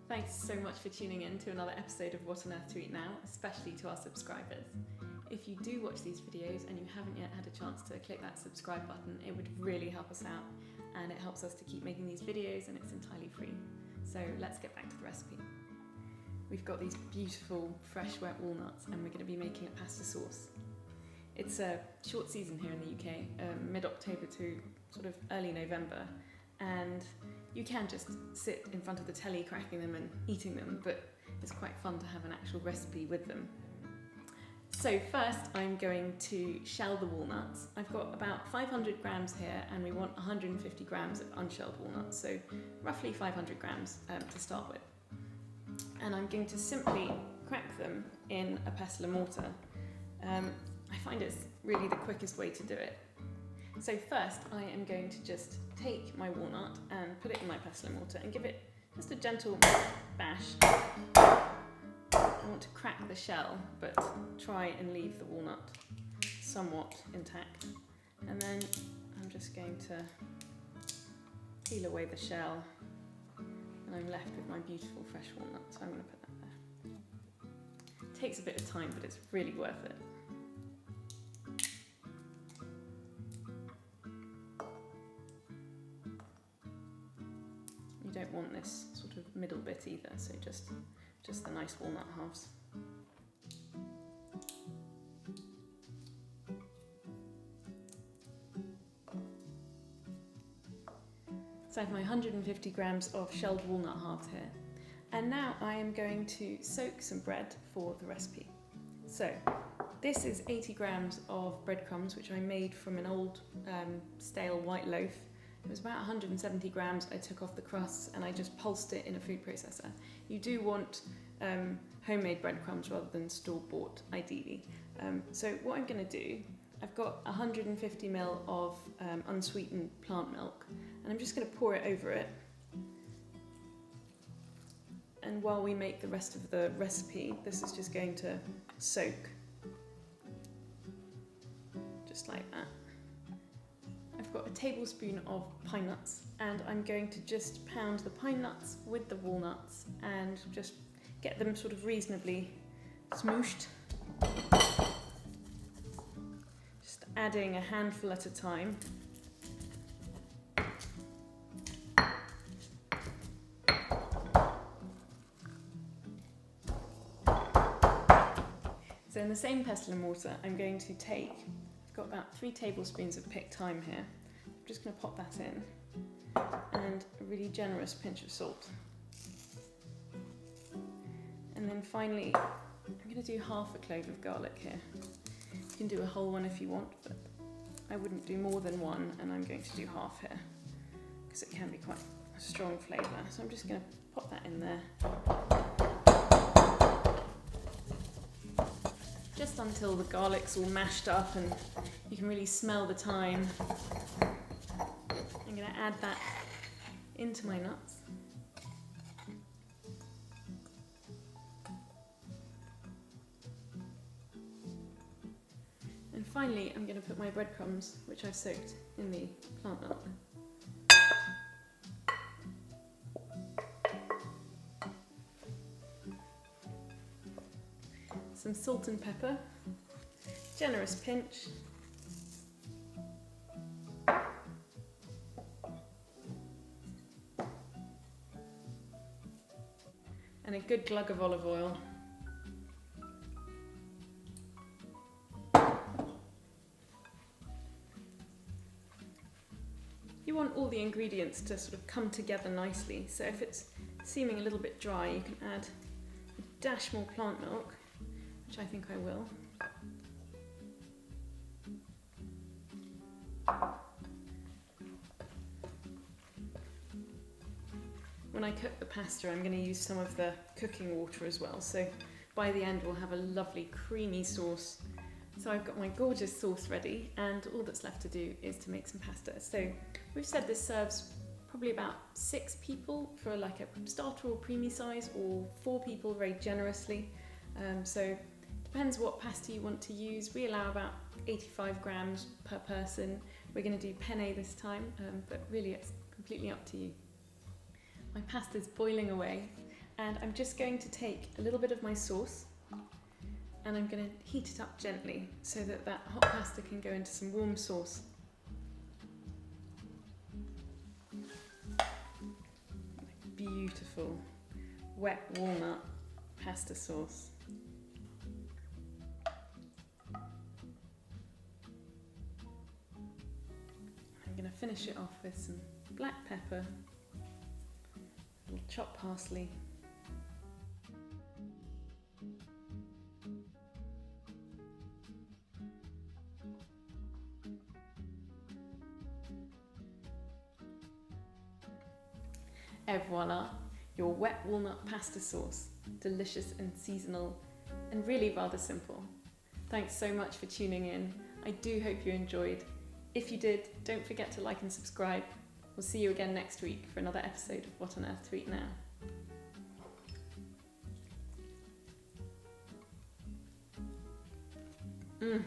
Thanks so much for tuning in to another episode of What on Earth to Eat Now, especially to our subscribers. If you do watch these videos and you haven't yet had a chance to click that subscribe button, it would really help us out and it helps us to keep making these videos, and it's entirely free. So let's get back to the recipe. We've got these beautiful fresh wet walnuts and we're going to be making a pasta sauce. It's a short season here in the UK, mid-October to sort of early November, and you can just sit in front of the telly cracking them and eating them, but it's quite fun to have an actual recipe with them. So first I'm going to shell the walnuts. I've got about 500 grams here and we want 150 grams of unshelled walnuts, so roughly 500 grams to start with. And I'm going to simply crack them in a pestle and mortar. I find it's really the quickest way to do it. So first I am going to just take my walnut and put it in my pestle and mortar and give it just a gentle bash. I want to crack the shell, but try and leave the walnut somewhat intact. And then I'm just going to peel away the shell, and I'm left with my beautiful fresh walnut, so I'm going to put that there. It takes a bit of time, but it's really worth it. You don't want this sort of middle bit either, so just the nice walnut halves. So I have my 150 grams of shelled walnut halves here. And now I am going to soak some bread for the recipe. So this is 80 grams of breadcrumbs, which I made from an old stale white loaf. It was about 170 grams. I took off the crusts and I just pulsed it in a food processor. You do want homemade breadcrumbs rather than store-bought, ideally. So what I'm going to do, I've got 150 ml of unsweetened plant milk, and I'm just going to pour it over it. And while we make the rest of the recipe, this is just going to soak, just like that. I've got a tablespoon of pine nuts, and I'm going to just pound the pine nuts with the walnuts and just get them sort of reasonably smooshed. Just adding a handful at a time. So in the same pestle and mortar, I'm going to take, I've got about 3 tablespoons of picked thyme here. I'm just going to pop that in, and a really generous pinch of salt. And then finally, I'm going to do half a clove of garlic here. You can do a whole one if you want, but I wouldn't do more than one, and I'm going to do half here because it can be quite a strong flavour. So I'm just going to pop that in there. Just until the garlic's all mashed up and you can really smell the thyme. I'm going to add that into my nuts. And finally, I'm going to put my breadcrumbs, which I've soaked in the plant milk. Some salt and pepper, generous pinch. And a good glug of olive oil. You want all the ingredients to sort of come together nicely, so if it's seeming a little bit dry, you can add a dash more plant milk, which I think I will. When I cook the pasta, I'm going to use some of the cooking water as well, so by the end we'll have a lovely creamy sauce. So I've got my gorgeous sauce ready, and all that's left to do is to make some pasta. So we've said this serves probably about 6 people for like a starter or preemie size, or 4 people very generously. So depends what pasta you want to use. We allow about 85 grams per person. We're going to do penne this time, but really it's completely up to you. My pasta's boiling away, And I'm just going to take a little bit of my sauce and I'm going to heat it up gently so that that hot pasta can go into some warm sauce. Beautiful wet walnut pasta sauce. I'm going to finish it off with some black pepper, a little chopped parsley, et voila, your wet walnut pasta sauce. Delicious and seasonal and really rather simple. Thanks so much for tuning in. I do hope you enjoyed. If you did, don't forget to like and subscribe. We'll see you again next week for another episode of What on Earth to Eat Now. Mmm.